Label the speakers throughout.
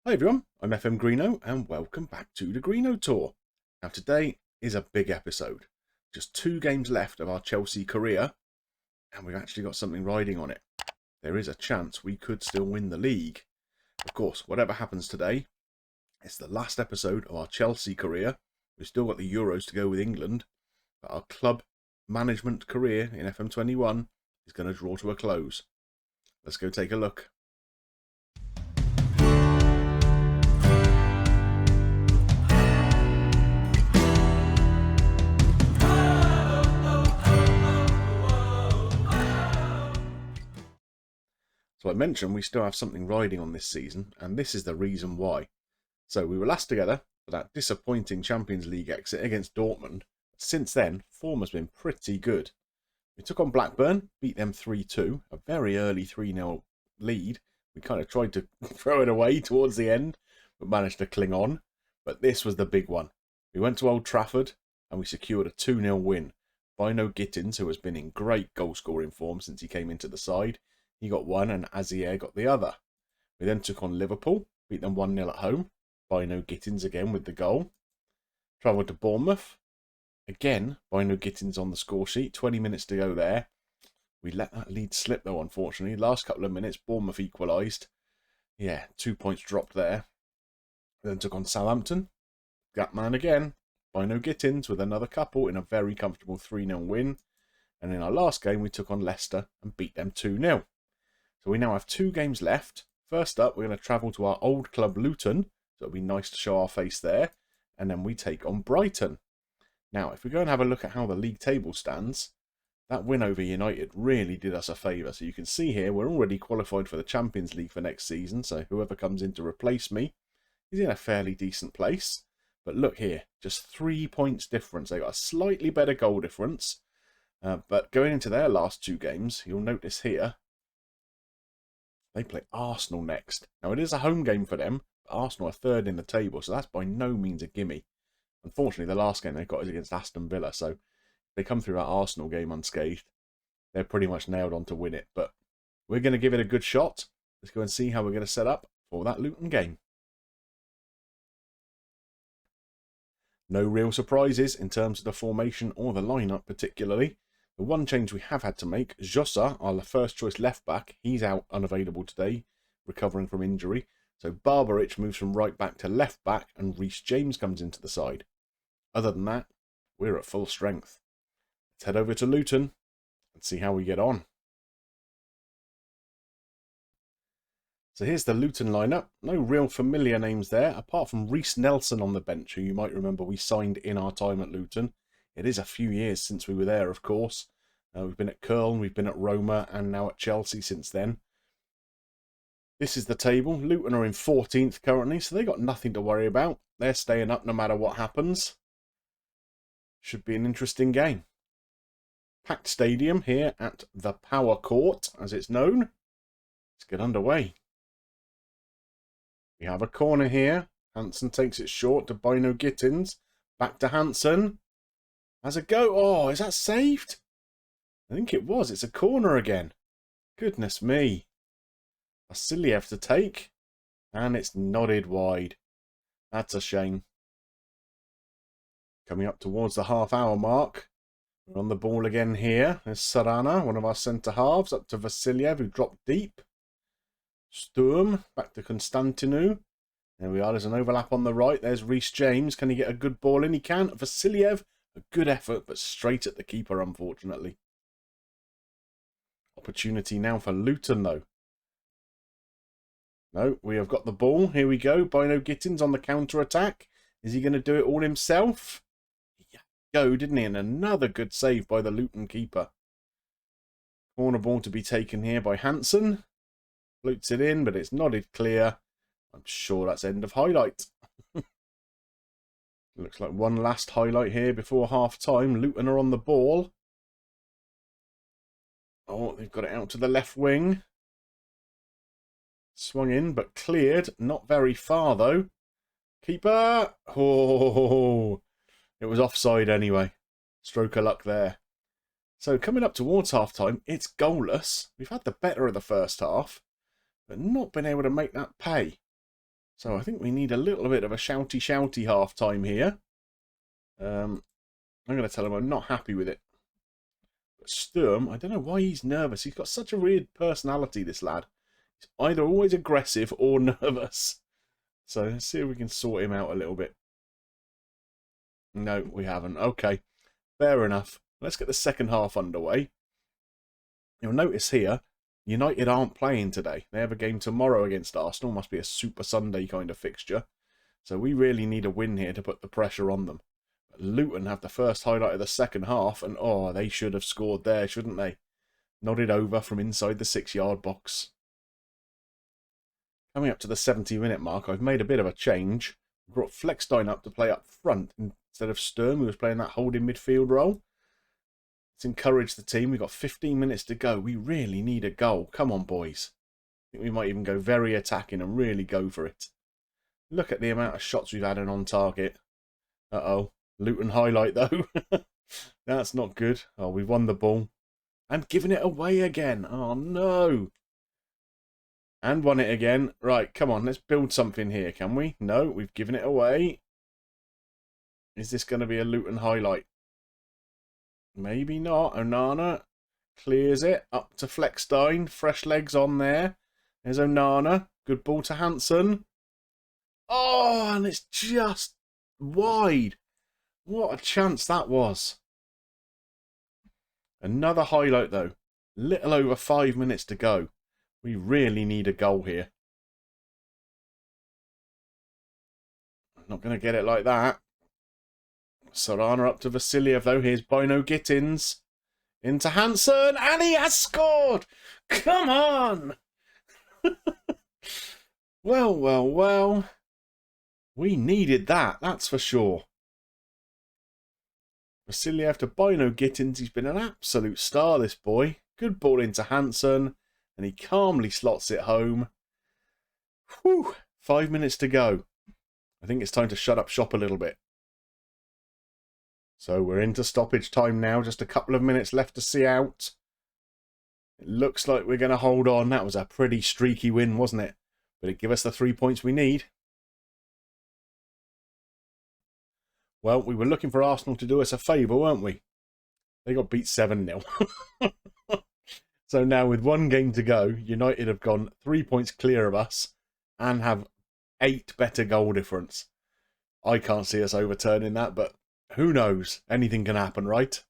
Speaker 1: Hi everyone, I'm FMGreeno and welcome back to the Greeno Tour. Now today is a big episode. Just 2 games left of our Chelsea career and we've actually got something riding on it. There is a chance we could still win the league. Of course, whatever happens today, it's the last episode of our Chelsea career. We've still got the Euros to go with England, but our club management career in FM21 is going to draw to a close. Let's go take a look. So I mentioned we still have something riding on this season, and this is the reason why. So we were last together for that disappointing Champions League exit against Dortmund. Since then, form has been pretty good. We took on Blackburn, beat them 3-2, a very early 3-0 lead. We kind of tried to throw it away towards the end, but managed to cling on. But this was the big one. We went to Old Trafford, and we secured a 2-0 win. Bino Gittins, who has been in great goal-scoring form since he came into the side, he got one and Azier got the other. We then took on Liverpool, beat them 1-0 at home. Bino Gittins again with the goal. Travelled to Bournemouth. Again, Bino Gittins on the score sheet. 20 minutes to go there. We let that lead slip though, unfortunately. Last couple of minutes, Bournemouth equalised. Yeah, 2 points dropped there. We then took on Southampton. That man again. Bino Gittins with another couple in a very comfortable 3-0 win. And in our last game, we took on Leicester and beat them 2-0. So we now have 2 games left. First up, we're going to travel to our old club Luton. So it'll be nice to show our face there. And then we take on Brighton. Now, if we go and have a look at how the league table stands, that win over United really did us a favour. So you can see here, we're already qualified for the Champions League for next season. So whoever comes in to replace me is in a fairly decent place. But look here, just 3 points difference. They got a slightly better goal difference. But going into their last 2 games, you'll notice here, they play Arsenal next. Now, it is a home game for them. But Arsenal are 3rd in the table, so that's by no means a gimme. Unfortunately, the last game they got is against Aston Villa, so if they come through that Arsenal game unscathed, they're pretty much nailed on to win it. But we're going to give it a good shot. Let's go and see how we're going to set up for that Luton game. No real surprises in terms of the formation or the lineup particularly. The one change we have had to make, Jossa, our first choice left back, he's out unavailable today, recovering from injury. So Barbaric moves from right back to left back and Reece James comes into the side. Other than that, we're at full strength. Let's head over to Luton and see how we get on. So here's the Luton lineup. No real familiar names there, apart from Reece Nelson on the bench, who you might remember we signed in our time at Luton. It is a few years since we were there, of course. We've been at Köln, we've been at Roma, and now at Chelsea since then. This is the table. Luton are in 14th currently, so they got nothing to worry about. They're staying up no matter what happens. Should be an interesting game. Packed stadium here at the Power Court, as it's known. Let's get underway. We have a corner here. Hansen takes it short to Bino Gittins. Back to Hansen. Has a go. Oh, is that saved? I think it was. It's a corner again. Goodness me. Vasiliev to take. And it's nodded wide. That's a shame. Coming up towards the half-hour mark. We're on the ball again here. There's Sarana, one of our centre-halves, up to Vasiliev, who dropped deep. Sturm, back to Constantinou. There we are. There's an overlap on the right. There's Reece James. Can he get a good ball in? He can. Vasiliev, a good effort, but straight at the keeper, unfortunately. Opportunity now for Luton, though. No, we have got the ball. Here we go. Bino Gittins on the counter-attack. Is he going to do it all himself? Yeah, go, didn't he? And another good save by the Luton keeper. Corner ball to be taken here by Hansen. Floats it in, but it's nodded clear. I'm sure that's end of highlight. Looks like one last highlight here before half-time. Luton are on the ball. Oh, they've got it out to the left wing. Swung in, but cleared. Not very far, though. Keeper! Oh, it was offside anyway. Stroke of luck there. So coming up towards half-time, it's goalless. We've had the better of the first half, but not been able to make that pay. So I think we need a little bit of a shouty half-time here. I'm going to tell him I'm not happy with it. But Sturm, I don't know why he's nervous. He's got such a weird personality, this lad. He's either always aggressive or nervous. So let's see if we can sort him out a little bit. No, we haven't. Okay, fair enough. Let's get the second half underway. You'll notice here, United aren't playing today. They have a game tomorrow against Arsenal. Must be a Super Sunday kind of fixture. So we really need a win here to put the pressure on them. But Luton have the first highlight of the second half, and oh, they should have scored there, shouldn't they? Nodded over from inside the 6-yard box. Coming up to the 70-minute mark, I've made a bit of a change. Brought Fleckstein up to play up front instead of Sturm, who was playing that holding midfield role. Let's encourage the team. We've got 15 minutes to go. We really need a goal. Come on, boys. I think we might even go very attacking and really go for it. Look at the amount of shots we've had on target. Uh-oh. Luton highlight, though. That's not good. Oh, we've won the ball. And given it away again. Oh, no. And won it again. Right, come on. Let's build something here, can we? No, we've given it away. Is this going to be a Luton highlight? Maybe not. Onana clears it up to Fleckstein. Fresh legs on there. There's Onana. Good ball to Hansen. Oh, and it's just wide. What a chance that was. Another highlight, though. Little over 5 minutes to go. We really need a goal here. I'm not going to get it like that. Solana up to Vasiliev, though. Here's Bino Gittins. Into Hansen. And he has scored! Come on! Well, well, well. We needed that, that's for sure. Vasiliev to Bino Gittins. He's been an absolute star, this boy. Good ball into Hansen. And he calmly slots it home. Whew. 5 minutes to go. I think it's time to shut up shop a little bit. So we're into stoppage time now. Just a couple of minutes left to see out. It looks like we're going to hold on. That was a pretty streaky win, wasn't it? But it gave us the 3 points we need. Well, we were looking for Arsenal to do us a favour, weren't we? They got beat 7-0. So now with one game to go, United have gone 3 points clear of us and have 8 better goal difference. I can't see us overturning that, but who knows? Anything can happen, right?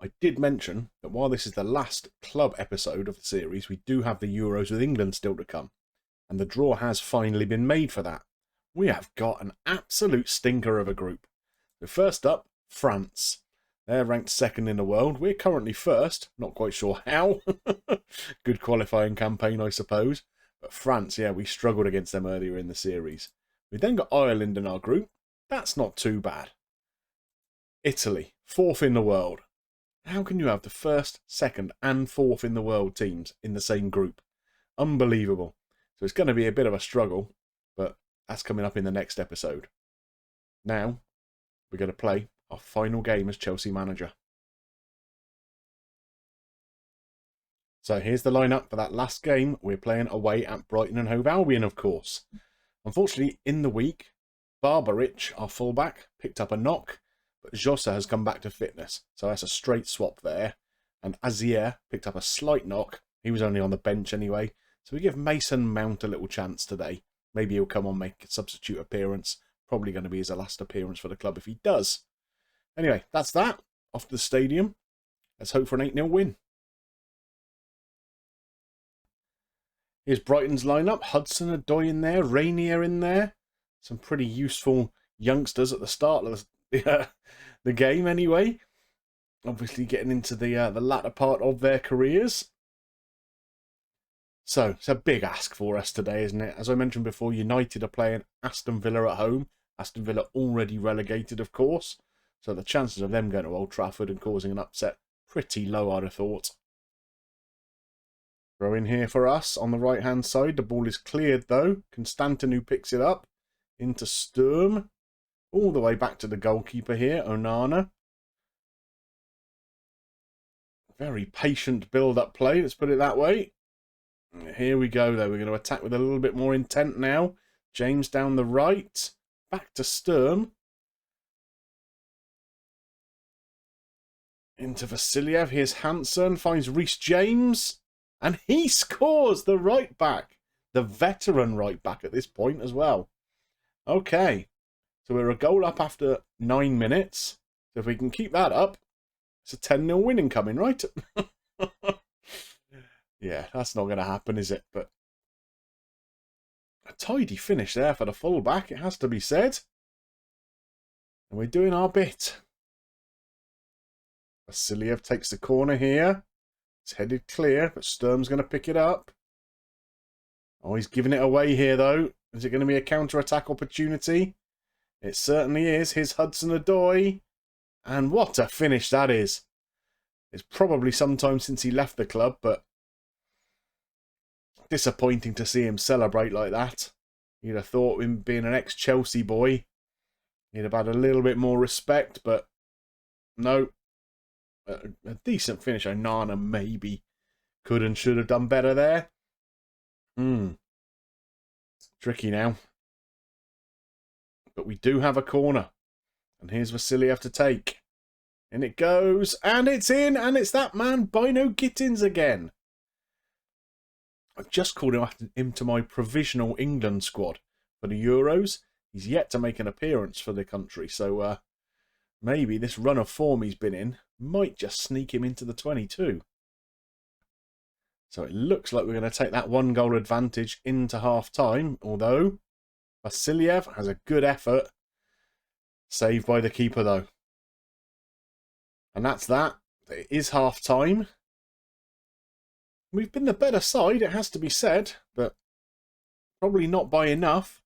Speaker 1: I did mention that while this is the last club episode of the series, we do have the Euros with England still to come. And the draw has finally been made for that. We have got an absolute stinker of a group. So first up, France. They're ranked second in the world. We're currently first. Not quite sure how. Good qualifying campaign, I suppose. But France, yeah, we struggled against them earlier in the series. We then got Ireland in our group. That's not too bad. Italy, fourth in the world. How can you have the first, second and fourth in the world teams in the same group? Unbelievable. So it's going to be a bit of a struggle, but that's coming up in the next episode. Now, we're going to play our final game as Chelsea manager. So here's the lineup for that last game. We're playing away at Brighton and Hove Albion, of course. Unfortunately, in the week, Barbarich, our fullback, picked up a knock, but Jossa has come back to fitness. So that's a straight swap there. And Azier picked up a slight knock. He was only on the bench anyway. So we give Mason Mount a little chance today. Maybe he'll come on, make a substitute appearance. Probably going to be his last appearance for the club if he does. Anyway, that's that. Off to the stadium. Let's hope for an 8-0 win. Here's Brighton's lineup. Hudson Odoi in there. Rainier in there. Some pretty useful youngsters at the start of the game anyway. Obviously getting into the latter part of their careers. So, it's a big ask for us today, isn't it? As I mentioned before, United are playing Aston Villa at home. Aston Villa already relegated, of course. So the chances of them going to Old Trafford and causing an upset, pretty low, I'd have thought. Throw in here for us on the right-hand side. The ball is cleared, though. Constantin picks it up into Sturm. All the way back to the goalkeeper here, Onana. Very patient build-up play, let's put it that way. Here we go, though. We're going to attack with a little bit more intent now. James down the right. Back to Sturm. Into Vasiliev. Here's Hansen. Finds Reece James. And he scores the right back. The veteran right back at this point as well. Okay. So we're a goal up after 9 minutes. So if we can keep that up, it's a 10-0 winning coming, right? Yeah, that's not going to happen, is it? But a tidy finish there for the fullback, it has to be said. And we're doing our bit. Vasiliev takes the corner here. It's headed clear, but Sturm's going to pick it up. Oh, he's giving it away here, though. Is it going to be a counter-attack opportunity? It certainly is. Here's Hudson-Odoi. And what a finish that is. It's probably some time since he left the club, but disappointing to see him celebrate like that. You'd have thought him being an ex-Chelsea boy, he'd have had a little bit more respect, but no. A decent finish. Onana maybe could and should have done better there. Tricky now. But we do have a corner. And here's Vasiliev to take. And it goes. And it's in. And it's that man, Bino Gittins again. I've just called him to my provisional England squad for the Euros. He's yet to make an appearance for the country. So maybe this run of form he's been in might just sneak him into the 22. So it looks like we're going to take that 1-goal advantage into half-time. Although Vasiliev has a good effort. Saved by the keeper, though. And that's that. It is half-time. We've been the better side, it has to be said. But probably not by enough.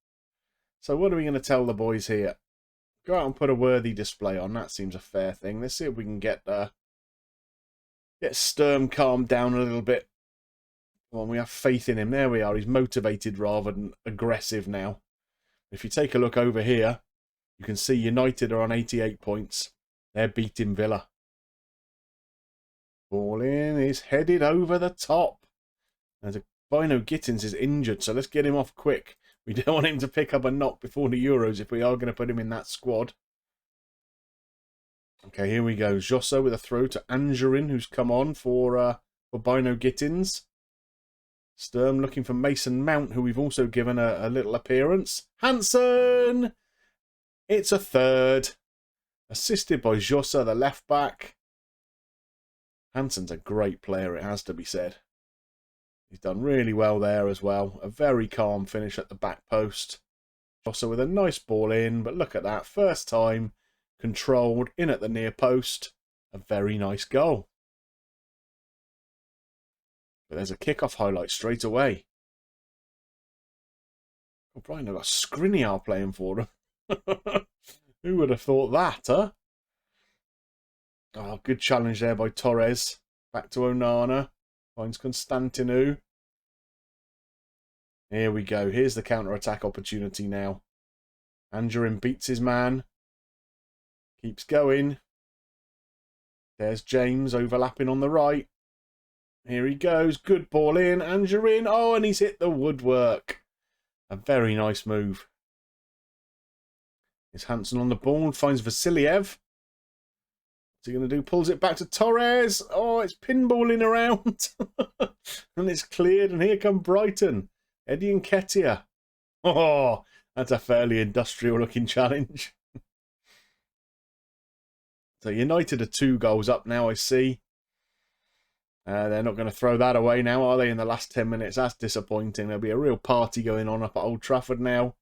Speaker 1: So what are we going to tell the boys here? Go out and put a worthy display on. That seems a fair thing. Let's see if we can get Sturm calmed down a little bit. Well, we have faith in him. There we are. He's motivated rather than aggressive now. If you take a look over here, you can see United are on 88 points. They're beating Villa. Ball in is headed over the top. And Bino Gittins is injured, so let's get him off quick. We don't want him to pick up a knock before the Euros if we are going to put him in that squad. Okay, here we go. Josso with a throw to Angerin, who's come on for Bino Gittins. Sturm looking for Mason Mount, who we've also given a little appearance. Hansen! It's a third. Assisted by Jossa, the left back. Hansen's a great player, it has to be said. He's done really well there as well. A very calm finish at the back post. Jossa with a nice ball in, but look at that. First time, controlled, in at the near post. A very nice goal. But there's a kick-off highlight straight away. Oh, Brighton have got Skriniar playing for them. Who would have thought that, huh? Oh, good challenge there by Torres. Back to Onana. Finds Constantinou. Here we go. Here's the counter-attack opportunity now. Angerin beats his man. Keeps going. There's James overlapping on the right. Here he goes. Good ball in. Angerin. Oh, and he's hit the woodwork. A very nice move. Is Hansen on the ball. Finds Vasiliev. What's he going to do? Pulls it back to Torres. Oh, it's pinballing around. And it's cleared. And here come Brighton. Eddie Nketiah. Oh, that's a fairly industrial-looking challenge. So United are 2 goals up now, I see. They're not going to throw that away now, are they, in the last 10 minutes? That's disappointing. There'll be a real party going on up at Old Trafford now.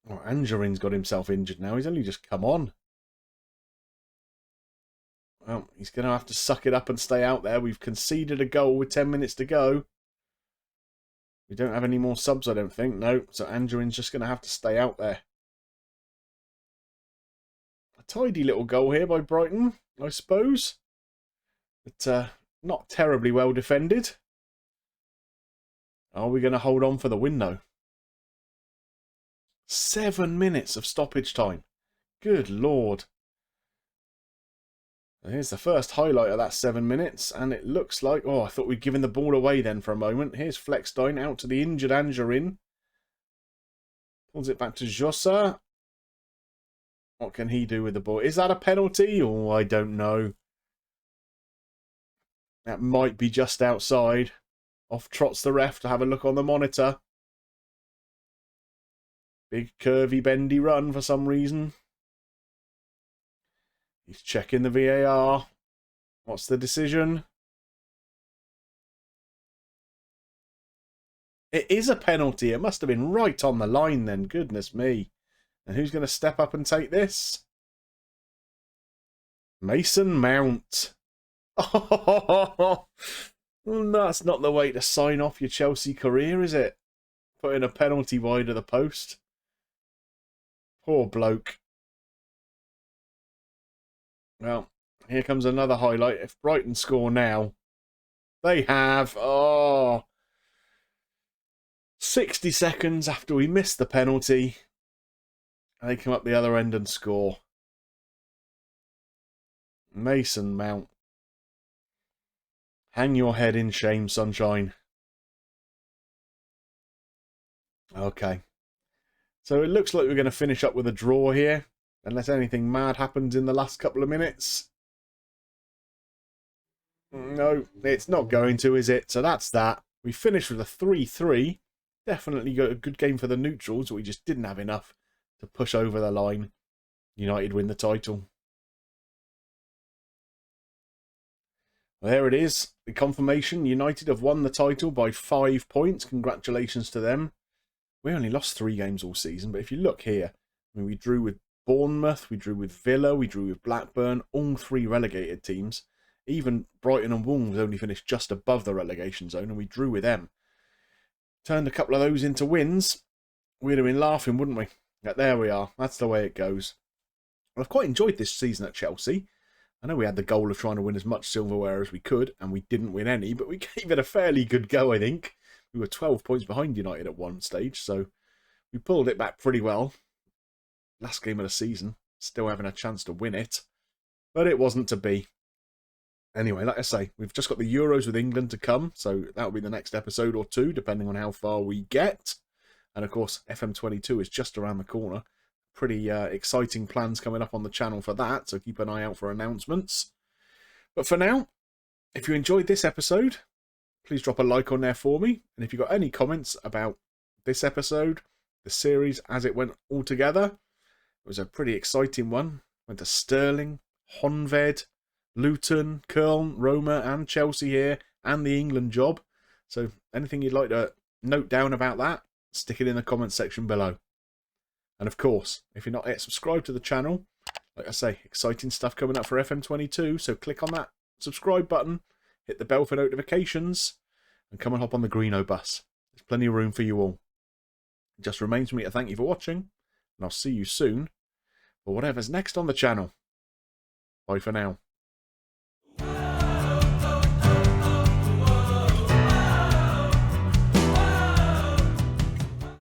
Speaker 1: Oh, Angerin's got himself injured now. He's only just come on. Well, he's going to have to suck it up and stay out there. We've conceded a goal with 10 minutes to go. We don't have any more subs, I don't think. No, so Angerin's just going to have to stay out there. A tidy little goal here by Brighton, I suppose. But not terribly well defended. Are we going to hold on for the win, though? 7 minutes of stoppage time. Good Lord. Here's the first highlight of that 7 minutes, and it looks like... Oh, I thought we'd given the ball away then for a moment. Here's Fleckstein out to the injured Angerin. Pulls it back to Jossa. What can he do with the ball? Is that a penalty? Oh, I don't know. That might be just outside. Off trots the ref to have a look on the monitor. Big curvy bendy run for some reason. He's checking the VAR. What's the decision? It is a penalty. It must have been right on the line then. Goodness me. And who's going to step up and take this? Mason Mount. Oh, that's not the way to sign off your Chelsea career, is it? Putting a penalty wide of the post. Poor bloke. Well, here comes another highlight. If Brighton score now, they have. Oh, 60 seconds after we missed the penalty, they come up the other end and score. Mason Mount. Hang your head in shame, sunshine. Okay. So it looks like we're going to finish up with a draw here. Unless anything mad happens in the last couple of minutes. No, it's not going to, is it? So that's that. We finished with a 3-3. Definitely got a good game for the neutrals. We just didn't have enough to push over the line. United win the title. Well, there it is. The confirmation. United have won the title by 5 points. Congratulations to them. We only lost 3 games all season. But if you look here, I mean, we drew with Bournemouth, we drew with Villa, we drew with Blackburn, all 3 relegated teams. Even Brighton and Wolves only finished just above the relegation zone, and we drew with them. Turned a couple of those into wins. We'd have been laughing, wouldn't we? But there we are. That's the way it goes. Well, I've quite enjoyed this season at Chelsea. I know we had the goal of trying to win as much silverware as we could, and we didn't win any, but we gave it a fairly good go, I think. We were 12 points behind United at one stage, so we pulled it back pretty well. Last game of the season, still having a chance to win it, but it wasn't to be. Anyway, like I say, we've just got the Euros with England to come, so that'll be the next episode or 2, depending on how far we get. And of course, FM22 is just around the corner. Pretty exciting plans coming up on the channel for that, so keep an eye out for announcements. But for now, if you enjoyed this episode, please drop a like on there for me. And if you've got any comments about this episode, the series as it went all together, it was a pretty exciting one. Went to Sterling, Honved, Luton, Köln, Roma and Chelsea here, and the England job. So anything you'd like to note down about that, stick it in the comments section below. And of course, if you're not yet subscribed to the channel, like I say, exciting stuff coming up for FM22, so click on that subscribe button, hit the bell for notifications, and come and hop on the Greenobus. There's plenty of room for you all. It just remains for me to thank you for watching, and I'll see you soon for whatever's next on the channel. Bye for now.